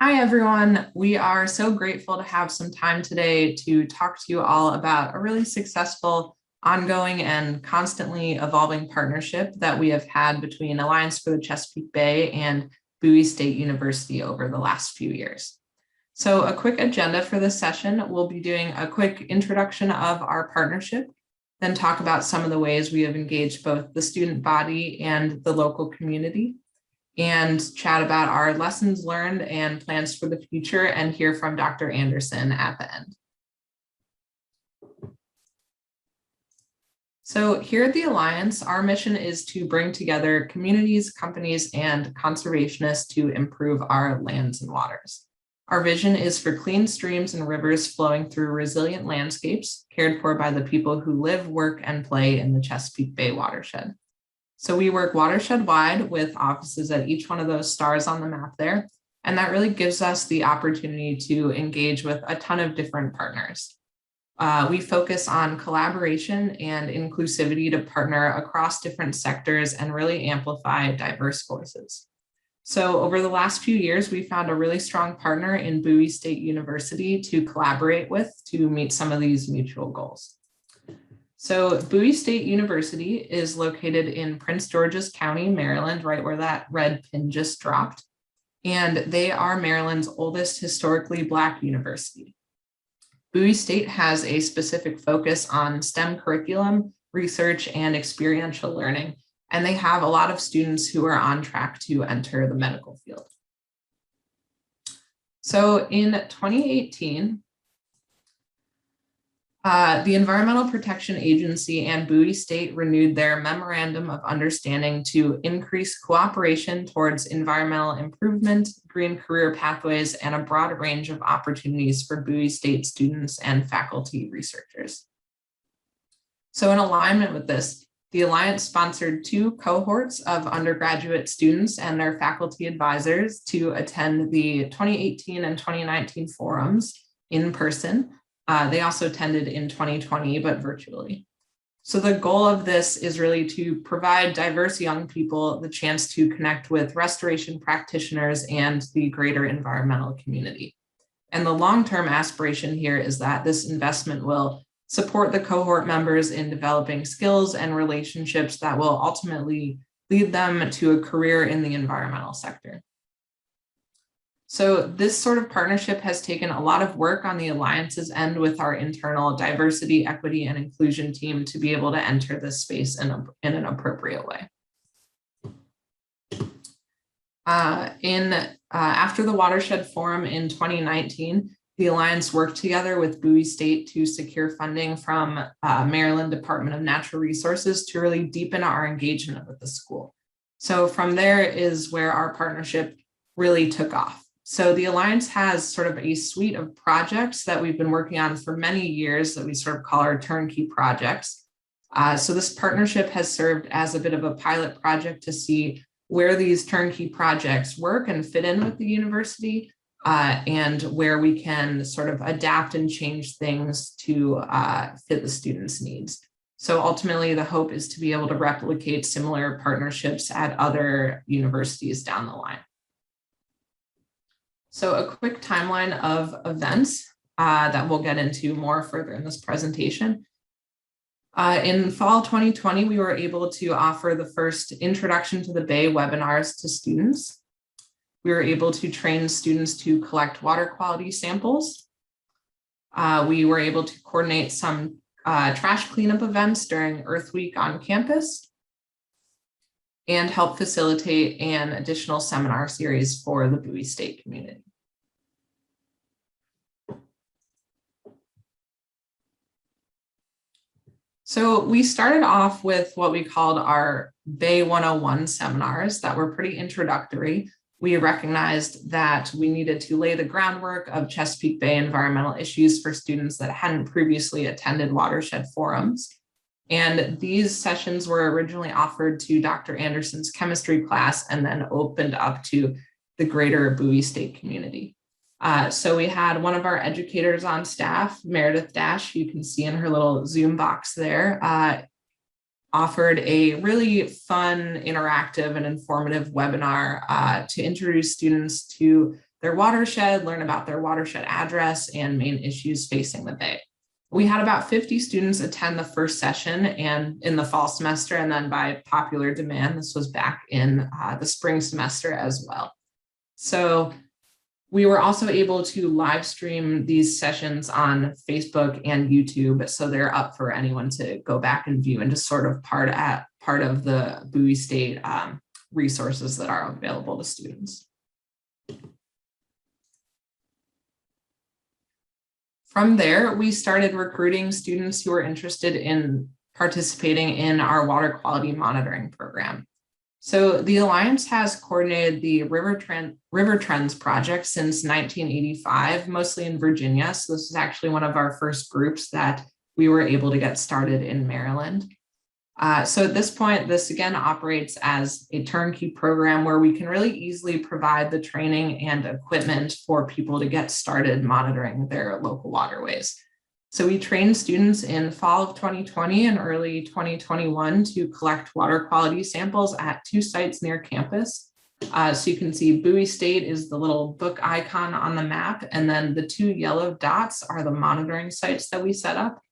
Hi, everyone. We are so grateful to have some time today to talk to you all about a really successful, ongoing, and constantly evolving partnership that we have had between Alliance for the Chesapeake Bay and Bowie State University over the last few years. So a quick agenda for this session, we'll be doing a quick introduction of our partnership, then talk about some of the ways we have engaged both the student body and the local community, and chat about our lessons learned and plans for the future, and hear from Dr. Anderson at the end. So here at the Alliance, our mission is to bring together communities, companies, and conservationists to improve our lands and waters. Our vision is for clean streams and rivers flowing through resilient landscapes cared for by the people who live, work, and play in the Chesapeake Bay watershed. So we work watershed wide with offices at each one of those stars on the map there. And that really gives us the opportunity to engage with a ton of different partners. We focus on collaboration and inclusivity to partner across different sectors and really amplify diverse voices. So over the last few years, we found a really strong partner in Bowie State University to collaborate with to meet some of these mutual goals. So Bowie State University is located in Prince George's County, Maryland, right where that red pin just dropped. And they are Maryland's oldest historically Black university. Bowie State has a specific focus on STEM curriculum, research, and experiential learning. And they have a lot of students who are on track to enter the medical field. So in 2018, the Environmental Protection Agency and Bowie State renewed their Memorandum of Understanding to increase cooperation towards environmental improvement, green career pathways, and a broad range of opportunities for Bowie State students and faculty researchers. So in alignment with this, the Alliance sponsored 2 cohorts of undergraduate students and their faculty advisors to attend the 2018 and 2019 forums in person. They also attended in 2020, but virtually. So the goal of this is really to provide diverse young people the chance to connect with restoration practitioners and the greater environmental community. And the long-term aspiration here is that this investment will support the cohort members in developing skills and relationships that will ultimately lead them to a career in the environmental sector. So this sort of partnership has taken a lot of work on the Alliance's end with our internal diversity, equity, and inclusion team to be able to enter this space in an appropriate way. After the Watershed Forum in 2019, the Alliance worked together with Bowie State to secure funding from Maryland Department of Natural Resources to really deepen our engagement with the school. So from there is where our partnership really took off. So the Alliance has sort of a suite of projects that we've been working on for many years that we sort of call our turnkey projects. So this partnership has served as a bit of a pilot project to see where these turnkey projects work and fit in with the university, and where we can sort of adapt and change things to fit the students' needs. So ultimately, the hope is to be able to replicate similar partnerships at other universities down the line. So a quick timeline of events that we'll get into more further in this presentation. In fall 2020, we were able to offer the first Introduction to the Bay webinars to students. We were able to train students to collect water quality samples. We were able to coordinate some trash cleanup events during Earth Week on campus, and help facilitate an additional seminar series for the Bowie State community. So we started off with what we called our Bay 101 seminars that were pretty introductory. We recognized that we needed to lay the groundwork of Chesapeake Bay environmental issues for students that hadn't previously attended watershed forums. And these sessions were originally offered to Dr. Anderson's chemistry class and then opened up to the greater Bowie State community. So we had one of our educators on staff, Meredith Dash, you can see in her little Zoom box there, offered a really fun, interactive, and informative webinar to introduce students to their watershed, learn about their watershed address and main issues facing the Bay. We had about 50 students attend the first session and in the fall semester, and then by popular demand, this was back in the spring semester as well. So we were also able to live stream these sessions on Facebook and YouTube, so they're up for anyone to go back and view and just sort of part of the Bowie State resources that are available to students. From there, we started recruiting students who were interested in participating in our water quality monitoring program. So the Alliance has coordinated the River Trends project since 1985, mostly in Virginia. So this is actually one of our first groups that we were able to get started in Maryland. So at this point, this again operates as a turnkey program where we can really easily provide the training and equipment for people to get started monitoring their local waterways. So we trained students in fall of 2020 and early 2021 to collect water quality samples at 2 sites near campus. So you can see Bowie State is the little book icon on the map, and then the 2 yellow dots are the monitoring sites that we set up.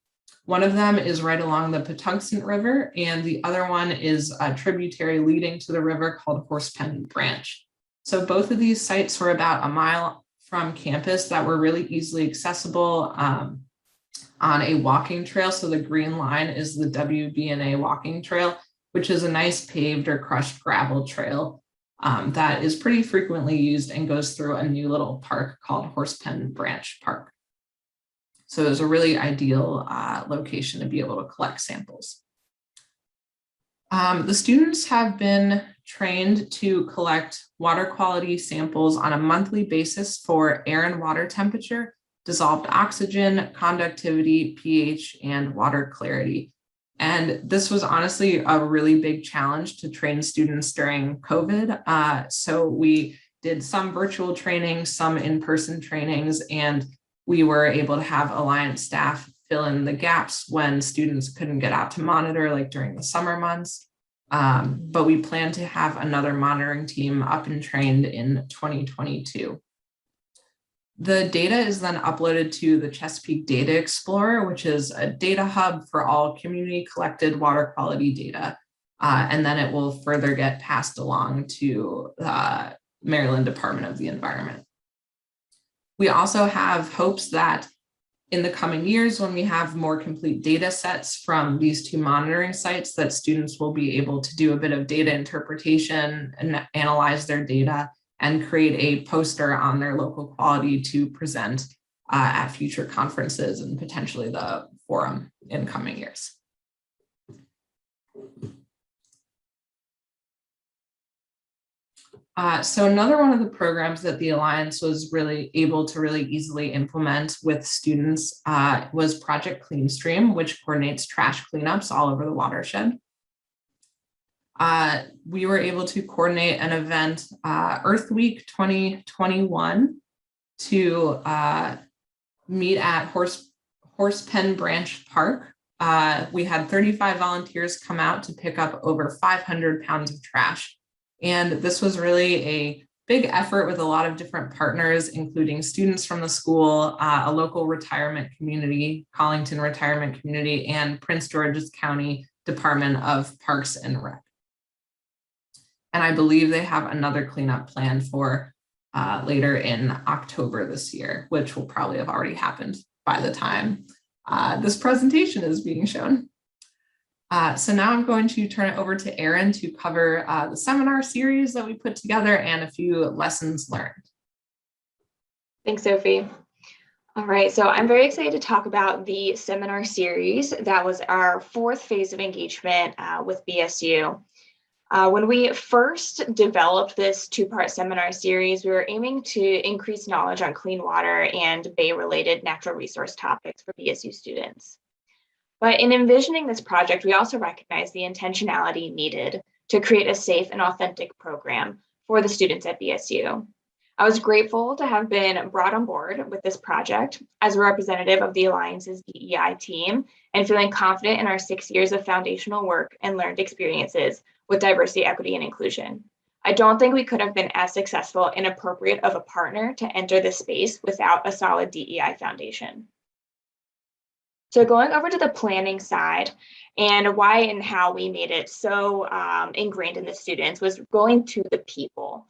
One of them is right along the Patuxent River, and the other one is a tributary leading to the river called Horsepen Branch. So both of these sites were about a mile from campus that were really easily accessible on a walking trail. So the green line is the WBNA walking trail, which is a nice paved or crushed gravel trail that is pretty frequently used and goes through a new little park called Horsepen Branch Park. So it was a really ideal location to be able to collect samples. The students have been trained to collect water quality samples on a monthly basis for air and water temperature, dissolved oxygen, conductivity, pH, and water clarity. And this was honestly a really big challenge to train students during COVID. So we did some virtual training, some in-person trainings, and we were able to have Alliance staff fill in the gaps when students couldn't get out to monitor, like during the summer months. But we plan to have another monitoring team up and trained in 2022. The data is then uploaded to the Chesapeake Data Explorer, which is a data hub for all community collected water quality data. And then it will further get passed along to the Maryland Department of the Environment. We also have hopes that in the coming years, when we have more complete data sets from these 2 monitoring sites, that students will be able to do a bit of data interpretation and analyze their data and create a poster on their local quality to present at future conferences and potentially the forum in coming years. So another one of the programs that the Alliance was really able to really easily implement with students was Project Clean Stream, which coordinates trash cleanups all over the watershed. We were able to coordinate an event, Earth Week 2021, to meet at Horsepen Branch Park. We had 35 volunteers come out to pick up over 500 pounds of trash. And this was really a big effort with a lot of different partners, including students from the school, a local retirement community, Collington Retirement Community, and Prince George's County Department of Parks and Rec. And I believe they have another cleanup planned for later in October this year, which will probably have already happened by the time this presentation is being shown. So now I'm going to turn it over to Erin to cover the seminar series that we put together and a few lessons learned. Thanks, Sophie. All right, so I'm very excited to talk about the seminar series. That was our 4th phase of engagement with BSU. When we first developed this 2-part seminar series, we were aiming to increase knowledge on clean water and Bay-related natural resource topics for BSU students. But in envisioning this project, we also recognized the intentionality needed to create a safe and authentic program for the students at BSU. I was grateful to have been brought on board with this project as a representative of the Alliance's DEI team and feeling confident in our 6 years of foundational work and learned experiences with diversity, equity, and inclusion. I don't think we could have been as successful and appropriate of a partner to enter this space without a solid DEI foundation. So going over to the planning side and why and how we made it so ingrained in the students was going to the people.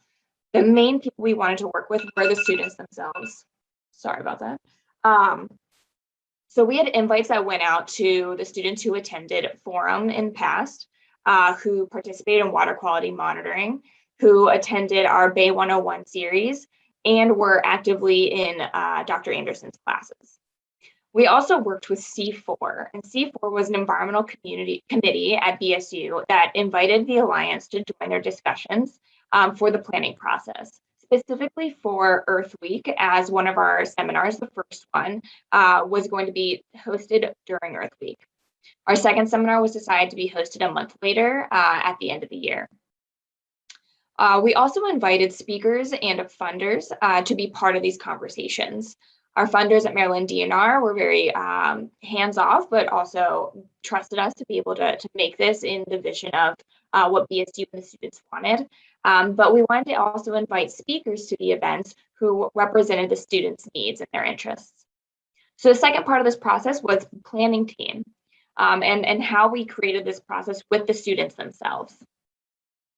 The main people we wanted to work with were the students themselves. Sorry about that. So we had invites that went out to the students who attended forum in past, who participated in water quality monitoring, who attended our Bay 101 series, and were actively in Dr. Anderson's classes. We also worked with C4, and C4 was an environmental committee at BSU that invited the Alliance to join their discussions for the planning process, specifically for Earth Week, as one of our seminars. The first one was going to be hosted during Earth Week. Our second seminar was decided to be hosted a month later at the end of the year. We also invited speakers and funders to be part of these conversations. Our funders at Maryland DNR were very hands-off, but also trusted us to be able to make this in the vision of what BSU and the students wanted. But we wanted to also invite speakers to the events who represented the students' needs and their interests. So the second part of this process was the planning team and how we created this process with the students themselves.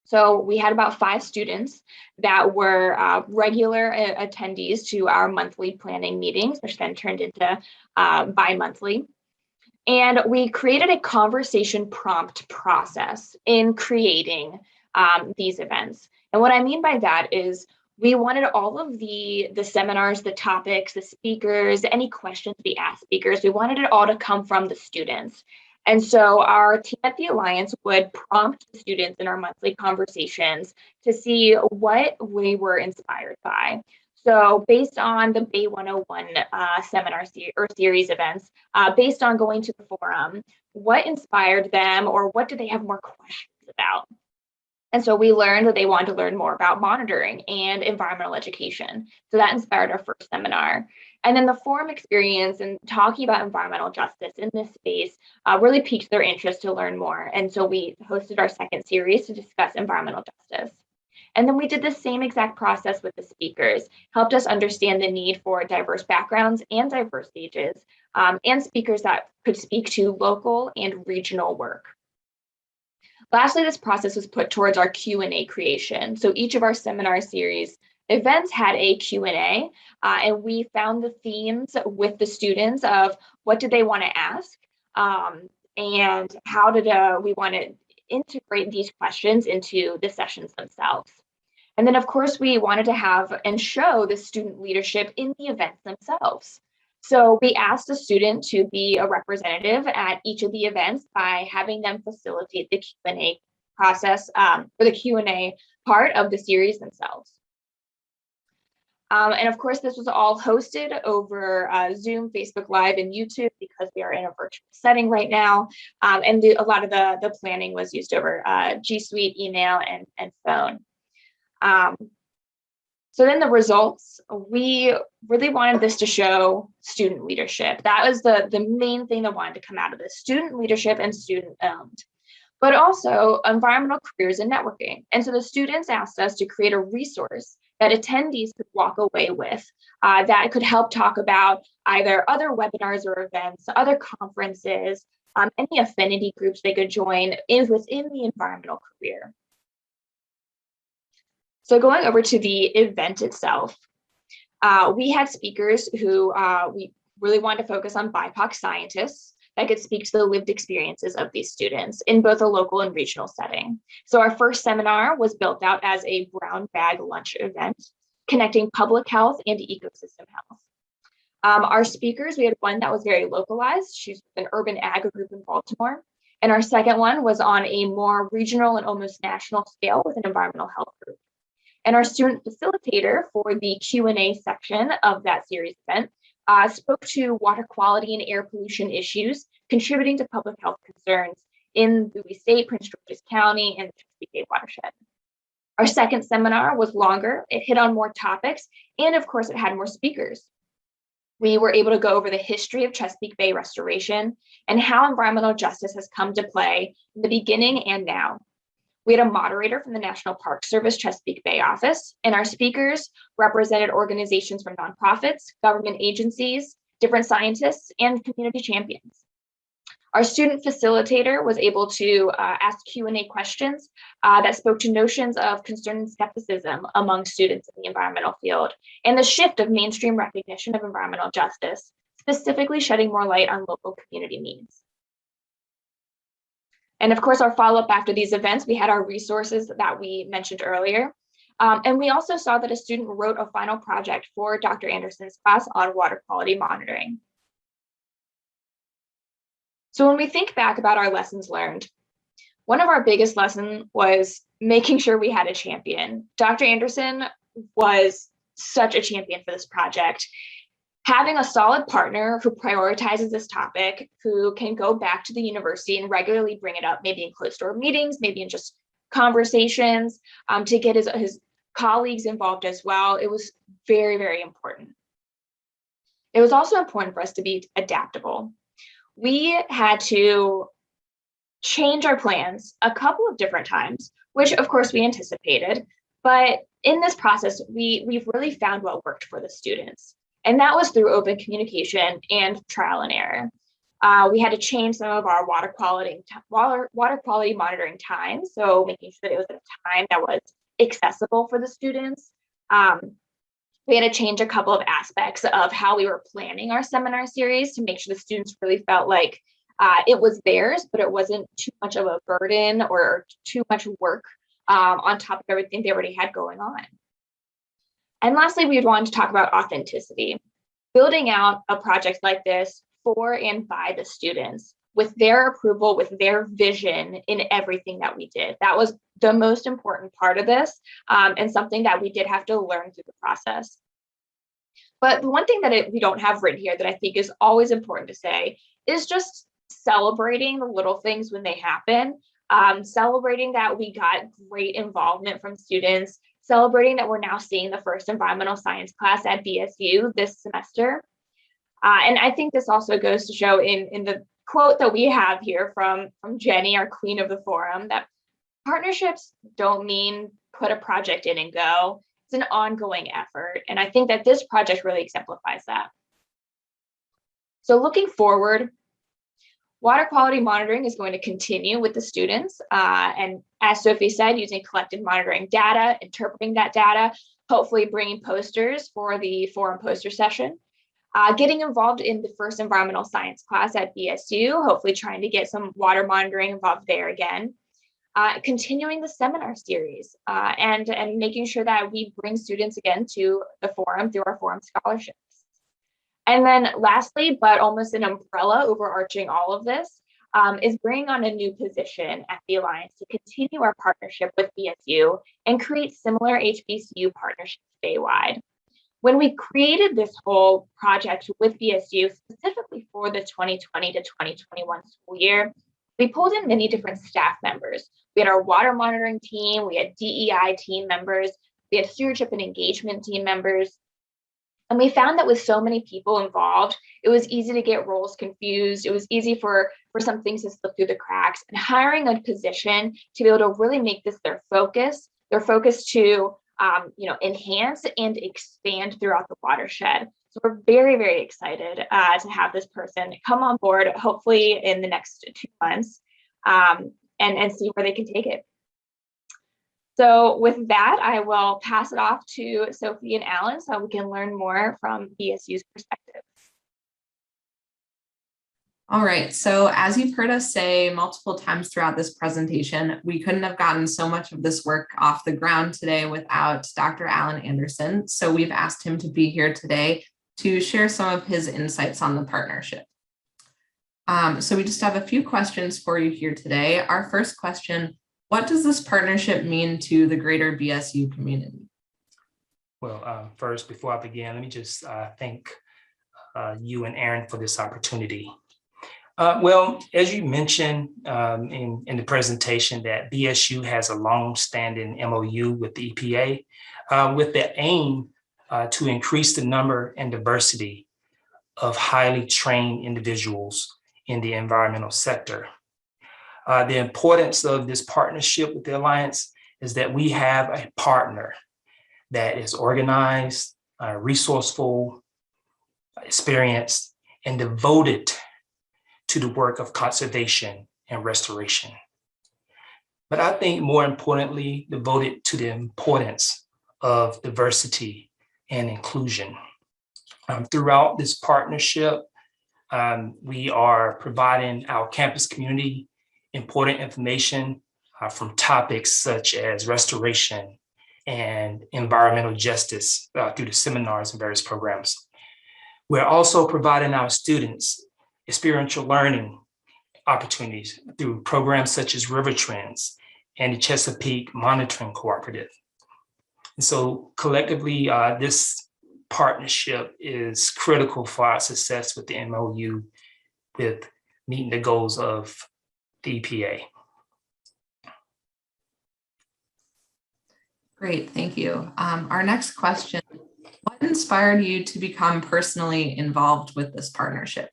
So we had about 5 students that were regular attendees to our monthly planning meetings, which then turned into bi-monthly. And we created a conversation prompt process in creating these events. And what I mean by that is we wanted all of the seminars, the topics, the speakers, any questions we asked speakers, we wanted it all to come from the students. And so our team at the Alliance would prompt the students in our monthly conversations to see what we were inspired by. So based on the Bay 101 seminar or series events, based on going to the forum, what inspired them or what do they have more questions about? And so we learned that they wanted to learn more about monitoring and environmental education. So that inspired our first seminar. And then the forum experience and talking about environmental justice in this space really piqued their interest to learn more. And so we hosted our second series to discuss environmental justice. And then we did the same exact process with the speakers, helped us understand the need for diverse backgrounds and diverse ages, and speakers that could speak to local and regional work. Lastly, this process was put towards our Q&A creation. So each of our seminar series events had a Q&A, and we found the themes with the students of what did they want to ask, and how did we want to integrate these questions into the sessions themselves. And then, of course, we wanted to have and show the student leadership in the events themselves. So we asked a student to be a representative at each of the events by having them facilitate the Q&A process or the Q&A part of the series themselves. And of course, this was all hosted over Zoom, Facebook Live, and YouTube because we are in a virtual setting right now. And a lot of the planning was used over G Suite, email, and phone. So then the results, we really wanted this to show student leadership. That was the main thing that wanted to come out of this, student leadership and student owned, but also environmental careers and networking. And so the students asked us to create a resource that attendees could walk away with that could help talk about either other webinars or events, other conferences, any affinity groups they could join within the environmental career. So going over to the event itself, we had speakers who we really wanted to focus on BIPOC scientists that could speak to the lived experiences of these students in both a local and regional setting. So our first seminar was built out as a brown bag lunch event, connecting public health and ecosystem health. Our speakers, we had one that was very localized. She's an urban ag group in Baltimore. And our second one was on a more regional and almost national scale with an environmental health group. And our student facilitator for the Q&A section of that series event spoke to water quality and air pollution issues contributing to public health concerns in Bowie State, Prince George's County, and the Chesapeake Bay watershed. Our second seminar was longer. It hit on more topics, and of course, it had more speakers. We were able to go over the history of Chesapeake Bay restoration and how environmental justice has come to play in the beginning and now. We had a moderator from the National Park Service Chesapeake Bay office, and our speakers represented organizations from nonprofits, government agencies, different scientists, and community champions. Our student facilitator was able to ask Q&A questions that spoke to notions of concern and skepticism among students in the environmental field, and the shift of mainstream recognition of environmental justice, specifically shedding more light on local community needs. And of course, our follow-up after these events, we had our resources that we mentioned earlier. And we also saw that a student wrote a final project for Dr. Anderson's class on water quality monitoring. So when we think back about our lessons learned, one of our biggest lessons was making sure we had a champion. Dr. Anderson was such a champion for this project. Having a solid partner who prioritizes this topic, who can go back to the university and regularly bring it up, maybe in closed door meetings, maybe in just conversations, to get his colleagues involved as well. It was very, very important. It was also important for us to be adaptable. We had to change our plans a couple of different times, which of course we anticipated, but in this process, we've really found what worked for the students. And that was through open communication and trial and error. We had to change some of our water quality monitoring time. So making sure that it was at a time that was accessible for the students. We had to change a couple of aspects of how we were planning our seminar series to make sure the students really felt like it was theirs, but it wasn't too much of a burden or too much work on top of everything they already had going on. And lastly, we wanted to talk about authenticity, building out a project like this for and by the students with their approval, with their vision in everything that we did. That was the most important part of this, and something that we did have to learn through the process. But the one thing that we don't have written here that I think is always important to say is just celebrating the little things when they happen, celebrating that we got great involvement from students, celebrating that we're now seeing the first environmental science class at BSU this semester. And I think this also goes to show in the quote that we have here from Jenny, our queen of the forum, that partnerships don't mean put a project in and go. It's an ongoing effort. And I think that this project really exemplifies that. So looking forward, water quality monitoring is going to continue with the students. And as Sophie said, using collective monitoring data, interpreting that data, hopefully bringing posters for the forum poster session, getting involved in the first environmental science class at BSU, hopefully trying to get some water monitoring involved there again, continuing the seminar series, and making sure that we bring students again to the forum through our forum scholarships. And then lastly, but almost an umbrella overarching all of this, is bringing on a new position at the Alliance to continue our partnership with BSU and create similar HBCU partnerships statewide. When we created this whole project with BSU, specifically for the 2020 to 2021 school year, we pulled in many different staff members. We had our water monitoring team, we had DEI team members, we had stewardship and engagement team members. And we found that with so many people involved, it was easy to get roles confused. It was easy for some things to slip through the cracks. And hiring a position to be able to really make this their focus to enhance and expand throughout the watershed. So we're very, very excited to have this person come on board, hopefully in the next 2 months, and see where they can take it. So with that, I will pass it off to Sophie and Alan so we can learn more from BSU's perspective. All right, so as you've heard us say multiple times throughout this presentation, we couldn't have gotten so much of this work off the ground today without Dr. Alan Anderson. So we've asked him to be here today to share some of his insights on the partnership. So we just have a few questions for you here today. Our first question: what does this partnership mean to the greater BSU community? Well, first, before I begin, let me just thank you and Erin for this opportunity. Well, as you mentioned in the presentation, that BSU has a long-standing MOU with the EPA with the aim to increase the number and diversity of highly trained individuals in the environmental sector. The importance of this partnership with the Alliance is that we have a partner that is organized, resourceful, experienced, and devoted to the work of conservation and restoration. But I think more importantly, devoted to the importance of diversity and inclusion. Throughout this partnership, we are providing our campus community important information from topics such as restoration and environmental justice through the seminars and various programs. We're also providing our students experiential learning opportunities through programs such as River Trends and the Chesapeake Monitoring Cooperative. And so collectively, this partnership is critical for our success with the MOU, with meeting the goals of the EPA. Great, thank you. Our next question, what inspired you to become personally involved with this partnership?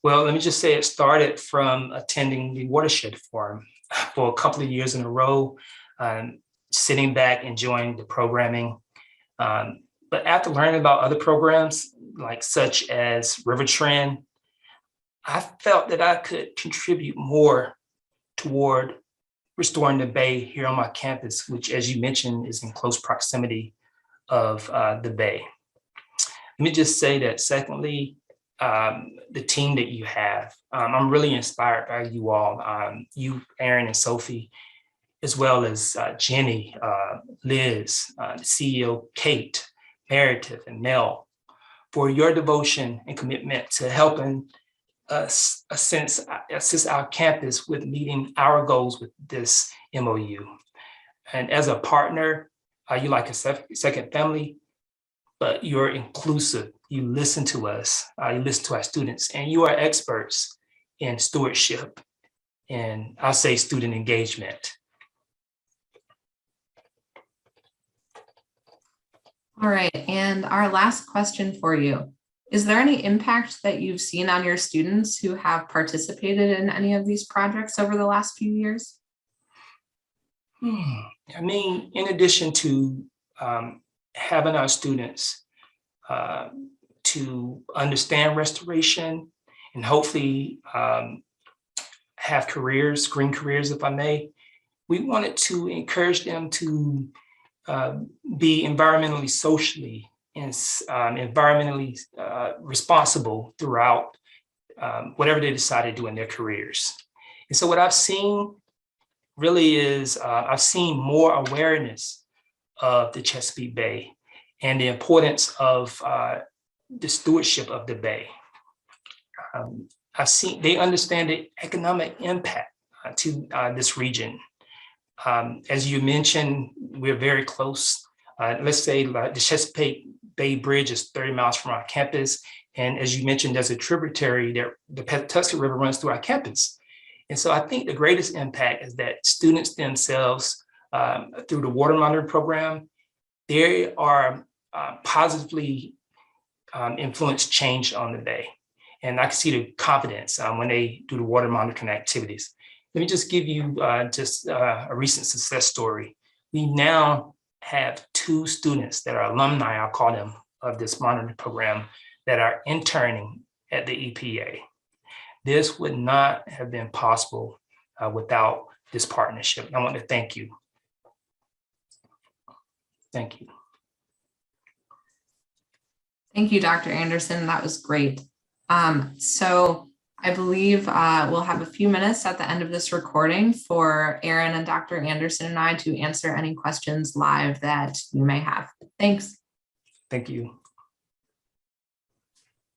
Well, let me just say it started from attending the Watershed Forum for a couple of years in a row, sitting back, enjoying the programming. But after learning about other programs, like such as River Trend, I felt that I could contribute more toward restoring the Bay here on my campus, which, as you mentioned, is in close proximity of the Bay. Let me just say that secondly, the team that you have, I'm really inspired by you all, you, Erin and Sophie, as well as Jenny, Liz, the CEO, Kate, Meredith, and Mel, for your devotion and commitment to helping us assist our campus with meeting our goals with this MOU. And as a partner, you're like a second family, but you're inclusive. You listen to us, you listen to our students, and you are experts in stewardship and I'll say student engagement. All right, and our last question for you. Is there any impact that you've seen on your students who have participated in any of these projects over the last few years? I mean, in addition to having our students to understand restoration and hopefully have careers, green careers, if I may, we wanted to encourage them to be environmentally, socially, and environmentally responsible throughout whatever they decide to do in their careers. And so what I've seen really is I've seen more awareness of the Chesapeake Bay and the importance of the stewardship of the Bay. I've seen they understand the economic impact to this region. As you mentioned, we're very close. Let's say like the Chesapeake Bay Bridge is 30 miles from our campus. And as you mentioned, there's a tributary that the Patuxent River runs through our campus. And so I think the greatest impact is that students themselves, through the water monitoring program, they are positively influence change on the Bay. And I can see the confidence when they do the water monitoring activities. Let me just give you just a recent success story. We now have 2 students that are alumni, I'll call them, of this monitoring program that are interning at the EPA. This would not have been possible without this partnership. I want to thank you. Thank you. Thank you, Dr. Anderson. That was great. So I believe we'll have a few minutes at the end of this recording for Erin and Dr. Anderson and I to answer any questions live that you may have. Thanks. Thank you.